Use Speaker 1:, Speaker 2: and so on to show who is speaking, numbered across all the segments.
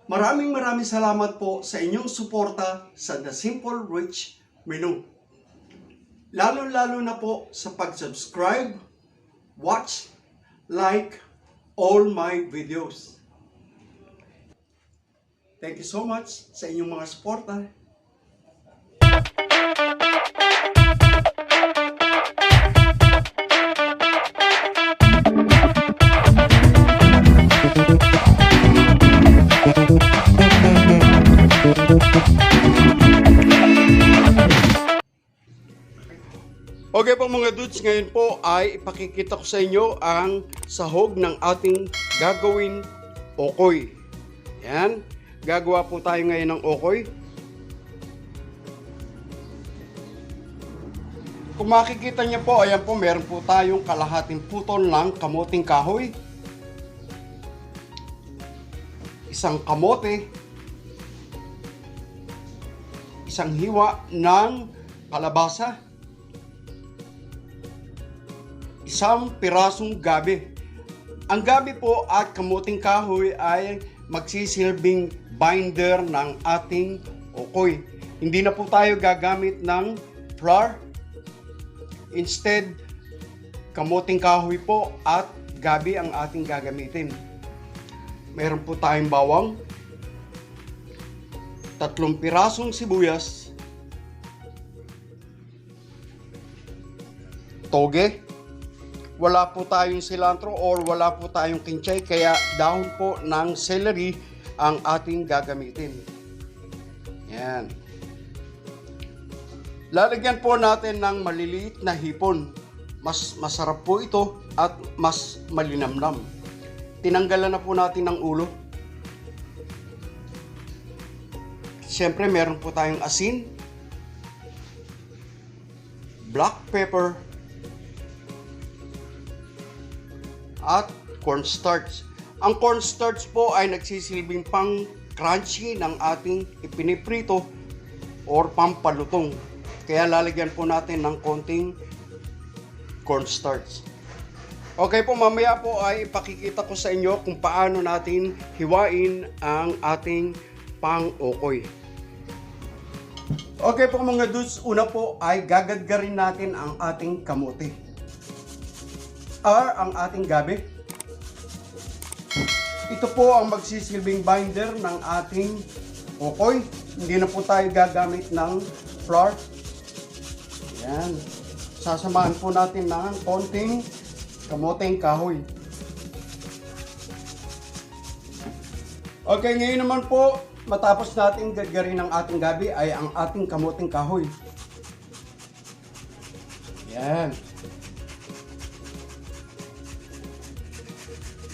Speaker 1: Maraming salamat po sa inyong suporta sa The Simple Rich Menu. Lalo-lalo na po sa pag-subscribe, watch, like all my videos. Thank you so much sa inyong mga suporta. Okay po mga dudes, ngayon po ay ipakikita ko sa inyo ang sahog ng ating gagawin OKOY. Yan, gagawa po tayo ngayon ng OKOY. Kung makikita niyo po, ayan po, meron po tayong kalahating putol ng kamoting kahoy, isang kamote, isang hiwa ng kalabasa, isang pirasong gabi. Ang gabi po at kamuting kahoy ay magsisilbing binder ng ating OKOY. Hindi na po tayo gagamit ng flour. Instead, kamuting kahoy po at gabi ang ating gagamitin. Meron po tayong bawang, 3 pirasong sibuyas, toge, wala po tayong cilantro or wala po tayong kinchay, kaya dahon po ng celery ang ating gagamitin. Yan. Lalagyan po natin ng maliliit na hipon. Mas masarap po ito at mas malinamnam. Tinanggalan na po natin ng ulo. Siyempre meron po tayong asin, black pepper, at cornstarch. Ang cornstarch po ay nagsisilbing pang crunchy ng ating ipiniprito or pampalutong. Kaya lalagyan po natin ng konting cornstarch. Okay po, mamaya po ay ipakikita ko sa inyo kung paano natin hiwain ang ating pang OKOY. Okay po mga dudes, una po ay gagadgarin natin ang ating kamote or ang ating gabi. Ito po ang magsisilbing binder ng ating OKOY. Hindi na po tayo gagamit ng flour. Yan. Sasamahan po natin ng konting kamoteng kahoy. Okay, ngayon naman po, matapos natin gadgarin ang ating gabi ay ang ating kamoteng kahoy. Yan.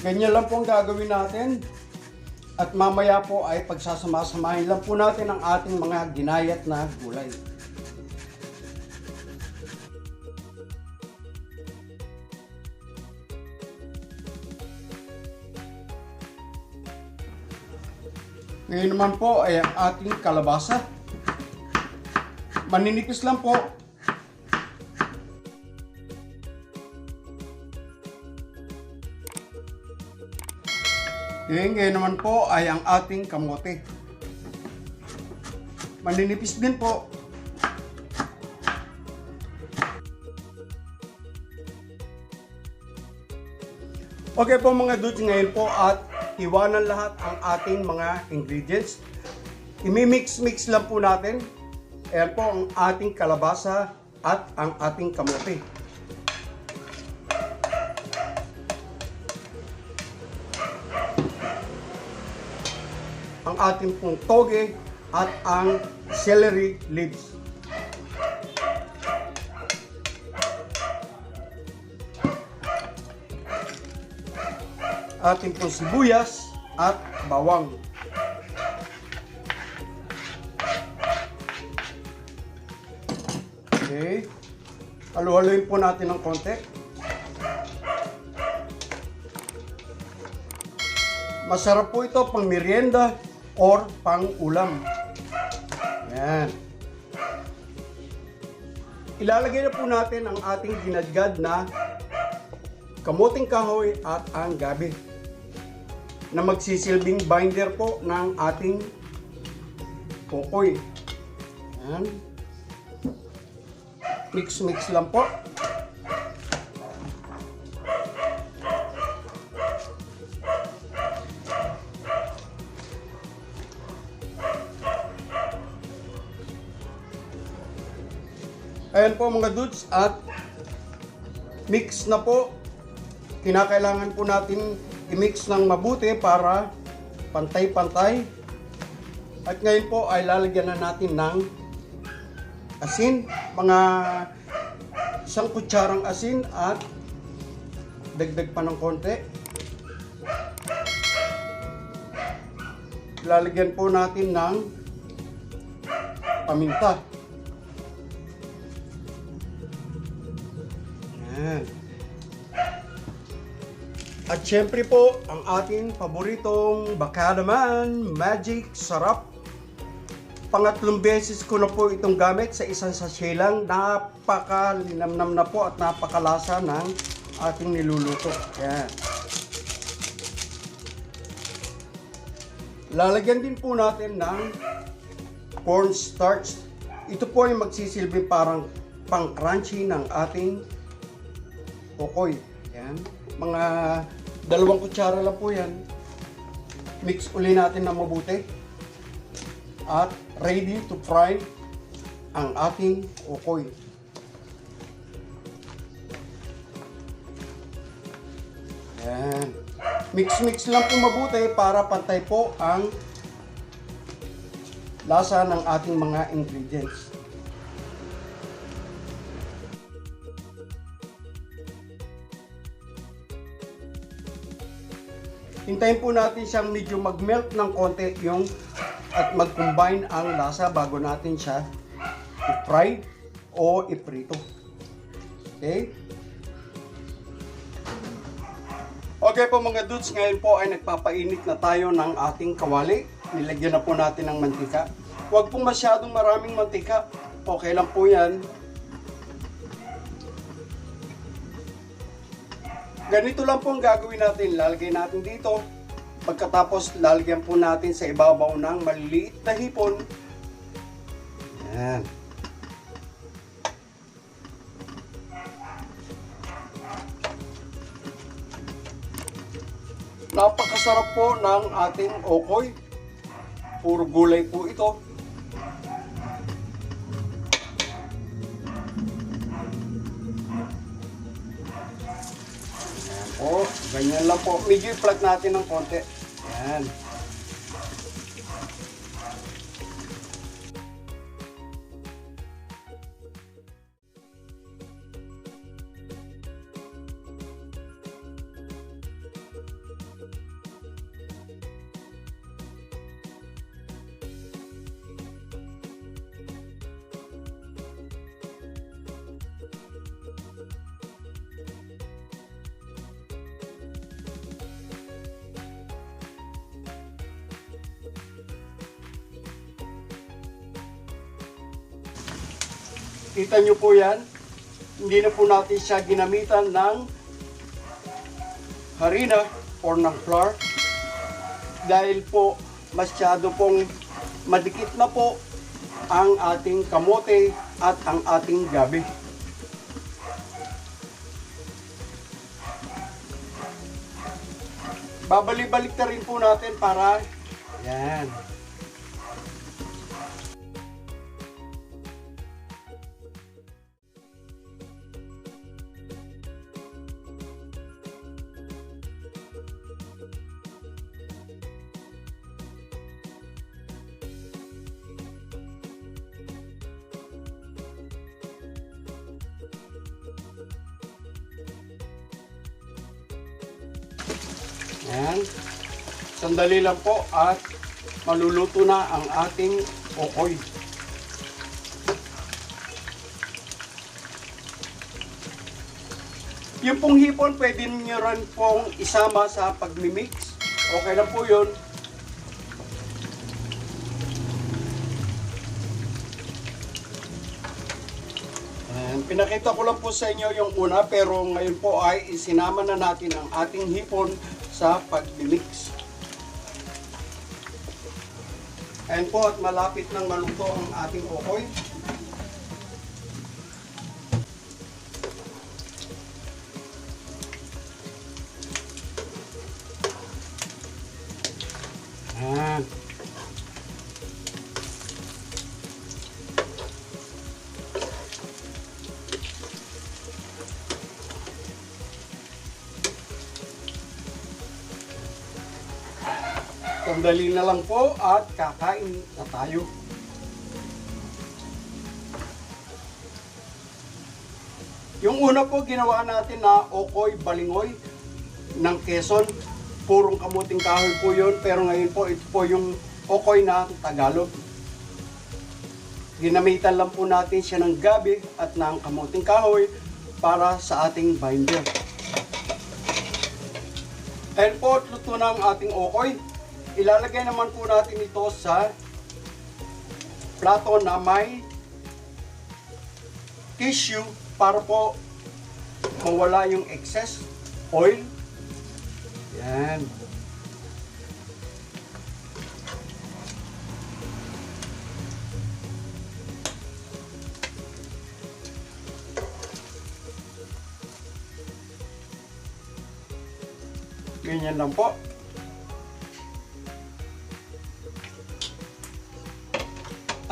Speaker 1: Ganyan lang po ang gagawin natin. At mamaya po ay pagsasama-samahin lang po natin ang ating mga ginayat na gulay. Ngayon naman po ay ang ating kalabasa. Maninipis lang po. Ngayon naman po ay ang ating kamote. Maninipis din po. Okay po mga dudes, ngayon po at iwanan lahat ang ating mga ingredients. Imi-mix lang po natin. Ayan po ang ating kalabasa at ang ating kamote. Ang ating pong toge at ang celery leaves. Ating pong sibuyas at bawang. Okay. Halo-haloin po natin ng konti. Masarap po ito pang merienda or pang ulam. Yan. Ilalagay na po natin ang ating ginadgad na kamuting kahoy at ang gabi. na magsisilbing binder po ng ating OKOY. Yan. Mix lang po. Ayan po mga dudes, at mix na po. Kinakailangan po natin i-mix ng mabuti para pantay-pantay. At ngayon po ay lalagyan na natin ng asin. Mga 1 kutsarang asin at dagdag pa ng konti. Lalagyan po natin ng paminta. Yan. At syempre po, ang ating paboritong baka naman, magic sarap. Pangatlong beses ko na po itong gamit sa isang sachet lang. Napakalinamnam na po at napakalasa ng ating niluluto. Yan. Lalagyan din po natin ng cornstarch. Ito po ay magsisilbi parang pang-crunchy ng ating OKOY. Yan. Mga 2 kutsara lang po yan. Mix uli natin na mabuti. At ready to fry ang ating OKOY. Yan. Mix lang po mabuti para pantay po ang lasa ng ating mga ingredients. Hintayin po natin siyang medyo mag-melt ng konti at mag-combine ang lasa bago natin siya i-fry o i-prito. Okay? Okay po mga dudes, ngayon po ay nagpapainit na tayo ng ating kawali. Nilagyan na po natin ng mantika. Huwag pong masyadong maraming mantika. Okay lang po yan. Ganito lang po ang gagawin natin. Lalagay natin dito. Pagkatapos, lalagyan po natin sa ibabaw ng maliliit na hipon. Yan. Napakasarap po ng ating OKOY. Puro gulay po ito. O, ganyan lang po. Medyo i-flat natin ng konti. Ayan. Kita nyo po yan, hindi na po natin siya ginamitan ng harina or ng flour dahil po masyado pong madikit na po ang ating kamote at ang ating gabi. Babalik-balik na rin po natin para yan. Ayan. Sandali lang po at maluluto na ang ating OKOY. Yung pong hipon, pwede niyo rin pong isama sa pagmimix. Okay lang po yun. Ayan. Pinakita ko lang po sa inyo yung una, pero ngayon po ay isinama na natin ang ating hipon sa pag-mix. Ayan po, at malapit nang maluto ang ating okoy. Ayan. Sandali na lang po at kakain na tayo. Yung una po ginawa natin na okoy balingoy ng Quezon. Purong kamuting kahoy po yun. Pero ngayon po ito po yung okoy na Tagalog. Ginamitan lang po natin siya ng gabi at ng kamuting kahoy para sa ating binder. Ayan po, luto na ang ating okoy. Ilalagay naman po natin ito sa plato na may tissue para po mawala yung excess oil. Yan. Ganyan lang po.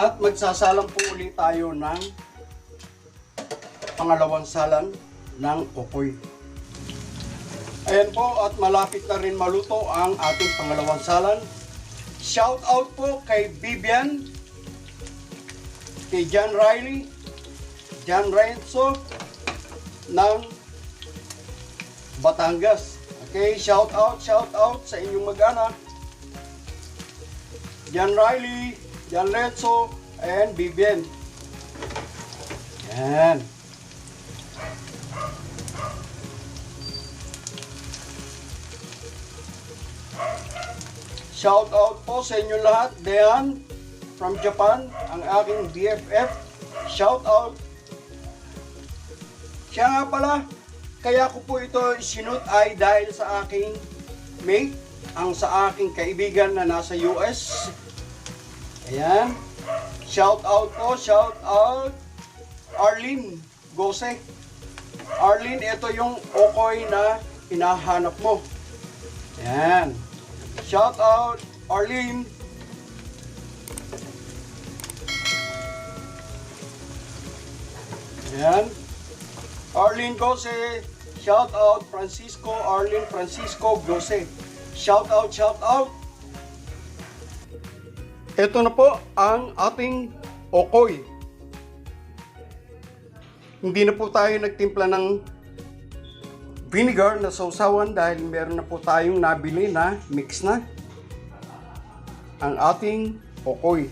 Speaker 1: At magsasalang po ulit tayo ng pangalawang salang ng okoy. Ayan po, at malapit na rin maluto ang ating pangalawang salang. Shout out po kay Vivian, kay John Riley, John Renzo ng Batangas. Okay, shout out sa inyong mag-anak. John Riley, John Renzo, and Vivian. Yan. Shout out po sa inyo lahat. Dean from Japan, ang aking BFF. Shout out. Siya nga pala, kaya ko po ito sinut ay dahil sa aking mate, ang sa aking kaibigan na nasa US. Ayan. Shout out po, shout out Arlene Gose. Arlene, ito yung okoy na hinahanap mo. Ayan. Shout out Arlene. Ayan. Arlene Gose. Shout out Francisco, Arlene Francisco Gose. Shout out, shout out. Ito na po ang ating okoy. Hindi na po tayo nagtimpla ng vinegar na sausawan dahil meron na po tayong nabili na mix na ang ating okoy.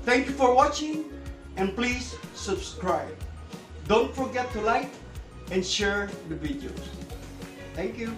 Speaker 1: Thank you for watching and please subscribe. Don't forget to like and share the videos. Thank you.